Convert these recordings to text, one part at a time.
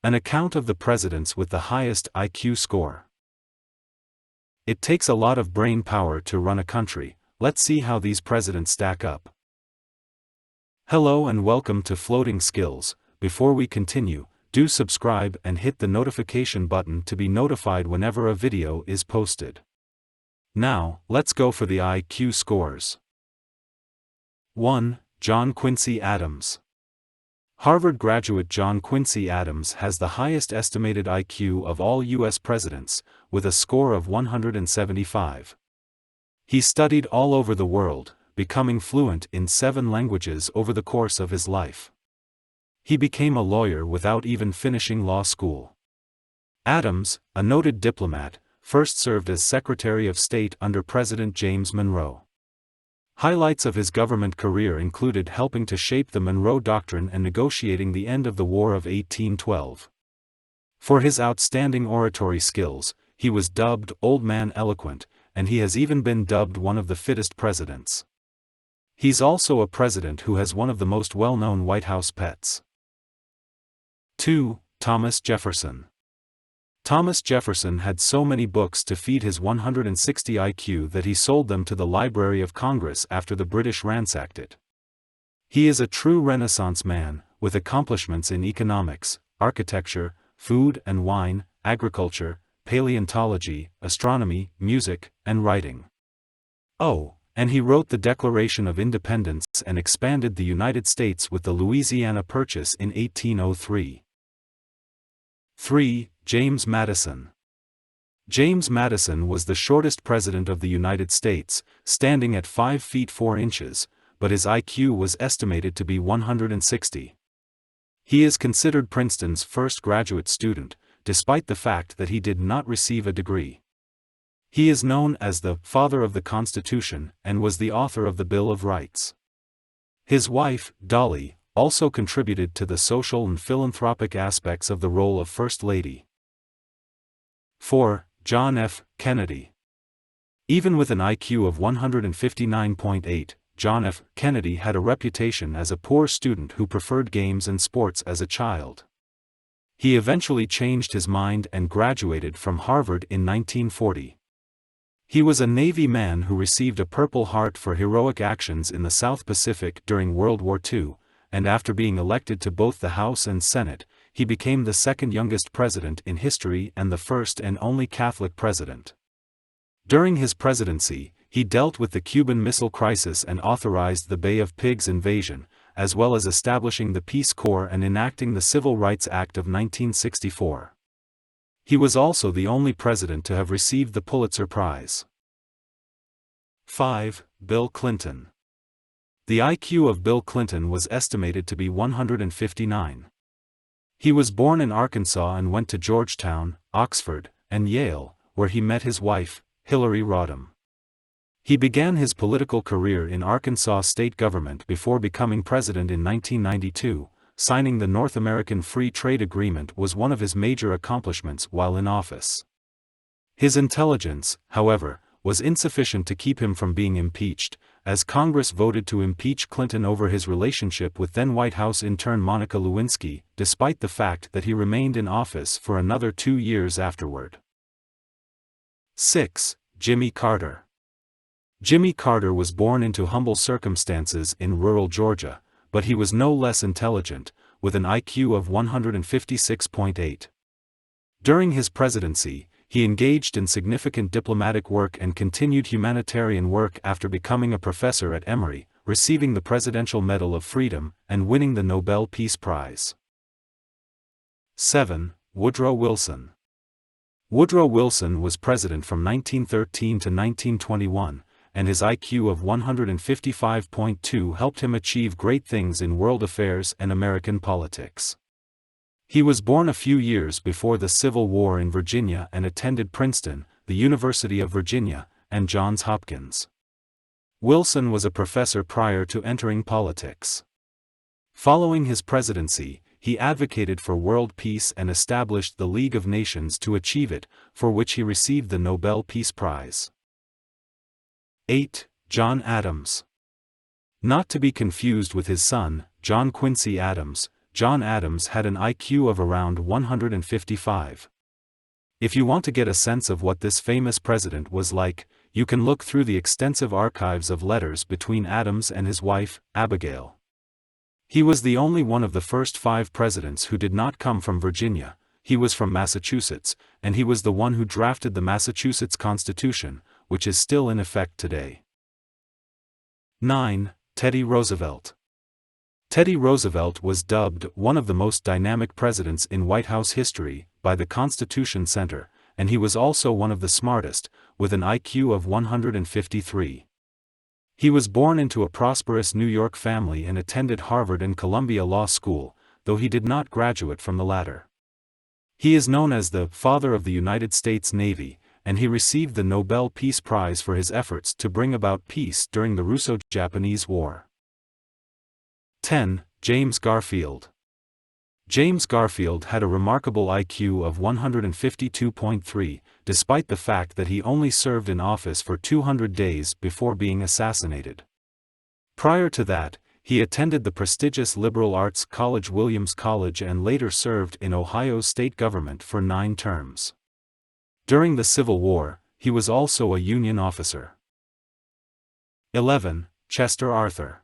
An account of the presidents with the highest IQ score. It takes a lot of brain power to run a country. Let's see how these presidents stack up. Hello and welcome to Floating Skills. Before we continue, do subscribe and hit the notification button to be notified whenever a video is posted. Now, let's go for the IQ scores. 1. John Quincy Adams. Harvard graduate John Quincy Adams has the highest estimated IQ of all U.S. presidents, with a score of 175. He studied all over the world, becoming fluent in 7 languages over the course of his life. He became a lawyer without even finishing law school. Adams, a noted diplomat, first served as Secretary of State under President James Monroe. Highlights of his government career included helping to shape the Monroe Doctrine and negotiating the end of the War of 1812. For his outstanding oratory skills, he was dubbed Old Man Eloquent, and he has even been dubbed one of the fittest presidents. He's also a president who has one of the most well-known White House pets. 2. Thomas Jefferson. Thomas Jefferson had so many books to feed his 160 IQ that he sold them to the Library of Congress after the British ransacked it. He is a true Renaissance man, with accomplishments in economics, architecture, food and wine, agriculture, paleontology, astronomy, music, and writing. Oh, and he wrote the Declaration of Independence and expanded the United States with the Louisiana Purchase in 1803. 3. James Madison. James Madison was the shortest president of the United States, standing at 5 feet 4 inches, but his IQ was estimated to be 160. He is considered Princeton's first graduate student, despite the fact that he did not receive a degree. He is known as the "Father of the Constitution" and was the author of the Bill of Rights. His wife, Dolly, also contributed to the social and philanthropic aspects of the role of First Lady. 4. John F. Kennedy. Even with an IQ of 159.8, John F. Kennedy had a reputation as a poor student who preferred games and sports as a child. He eventually changed his mind and graduated from Harvard in 1940. He was a Navy man who received a Purple Heart for heroic actions in the South Pacific during World War II, and after being elected to both the House and Senate, he became the second youngest president in history and the first and only Catholic president. During his presidency, he dealt with the Cuban Missile Crisis and authorized the Bay of Pigs invasion, as well as establishing the Peace Corps and enacting the Civil Rights Act of 1964. He was also the only president to have received the Pulitzer Prize. 5. Bill Clinton. The IQ of Bill Clinton was estimated to be 159. He was born in Arkansas and went to Georgetown, Oxford, and Yale, where he met his wife, Hillary Rodham. He began his political career in Arkansas state government before becoming president in 1992. Signing the North American Free Trade Agreement was one of his major accomplishments while in office. His intelligence, however, was insufficient to keep him from being impeached, as Congress voted to impeach Clinton over his relationship with then White House intern Monica Lewinsky, despite the fact that he remained in office for another 2 years afterward. 6. Jimmy Carter. Jimmy Carter was born into humble circumstances in rural Georgia, but he was no less intelligent, with an IQ of 156.8. During his presidency, he engaged in significant diplomatic work and continued humanitarian work after becoming a professor at Emory, receiving the Presidential Medal of Freedom, and winning the Nobel Peace Prize. 7. Woodrow Wilson. Woodrow Wilson was president from 1913 to 1921, and his IQ of 155.2 helped him achieve great things in world affairs and American politics. He was born a few years before the Civil War in Virginia and attended Princeton, the University of Virginia, and Johns Hopkins. Wilson was a professor prior to entering politics. Following his presidency, he advocated for world peace and established the League of Nations to achieve it, for which he received the Nobel Peace Prize. 8. John Adams. Not to be confused with his son, John Quincy Adams, John Adams had an IQ of around 155. If you want to get a sense of what this famous president was like, you can look through the extensive archives of letters between Adams and his wife, Abigail. He was the only one of the first 5 presidents who did not come from Virginia. He was from Massachusetts, and he was the one who drafted the Massachusetts Constitution, which is still in effect today. 9. Teddy Roosevelt. Teddy Roosevelt was dubbed one of the most dynamic presidents in White House history by the Constitution Center, and he was also one of the smartest, with an IQ of 153. He was born into a prosperous New York family and attended Harvard and Columbia Law School, though he did not graduate from the latter. He is known as the "Father of the United States Navy," and he received the Nobel Peace Prize for his efforts to bring about peace during the Russo-Japanese War. 10. James Garfield. James Garfield had a remarkable IQ of 152.3, despite the fact that he only served in office for 200 days before being assassinated. Prior to that, he attended the prestigious liberal arts college Williams College and later served in Ohio's state government for 9 terms. During the Civil War, he was also a Union officer. 11. Chester Arthur.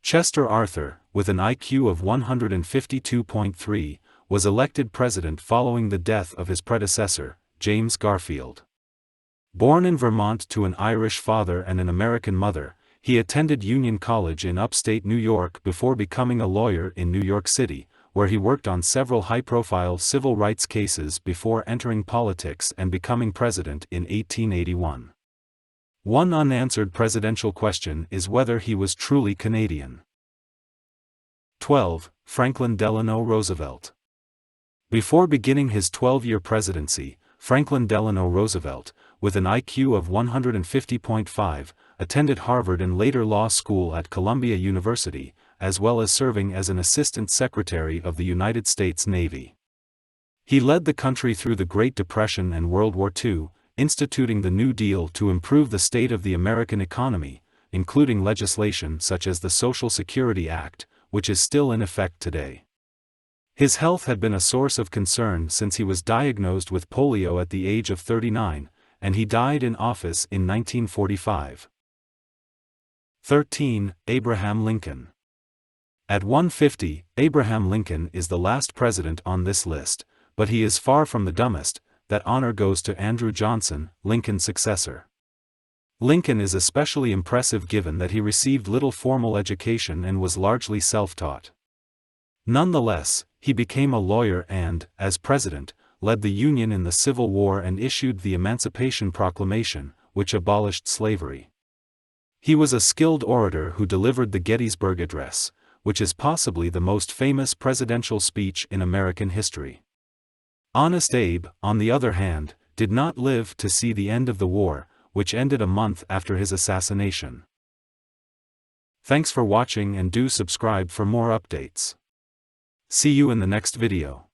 Chester Arthur, with an IQ of 152.3, was elected president following the death of his predecessor, James Garfield. Born in Vermont to an Irish father and an American mother, he attended Union College in upstate New York before becoming a lawyer in New York City, where he worked on several high-profile civil rights cases before entering politics and becoming president in 1881. One unanswered presidential question is whether he was truly Canadian. 12. Franklin Delano Roosevelt. Before beginning his 12-year presidency, Franklin Delano Roosevelt, with an IQ of 150.5, attended Harvard and later law school at Columbia University, as well as serving as an assistant secretary of the United States Navy. He led the country through the Great Depression and World War II, instituting the New Deal to improve the state of the American economy, including legislation such as the Social Security Act, which is still in effect today. His health had been a source of concern since he was diagnosed with polio at the age of 39, and he died in office in 1945. 13. Abraham Lincoln. At 150, Abraham Lincoln is the last president on this list, but he is far from the dumbest. That honor goes to Andrew Johnson, Lincoln's successor. Lincoln is especially impressive given that he received little formal education and was largely self-taught. Nonetheless, he became a lawyer and, as president, led the Union in the Civil War and issued the Emancipation Proclamation, which abolished slavery. He was a skilled orator who delivered the Gettysburg Address, which is possibly the most famous presidential speech in American history. Honest Abe, on the other hand, did not live to see the end of the war, which ended a month after his assassination. Thanks for watching and do subscribe for more updates. See you in the next video.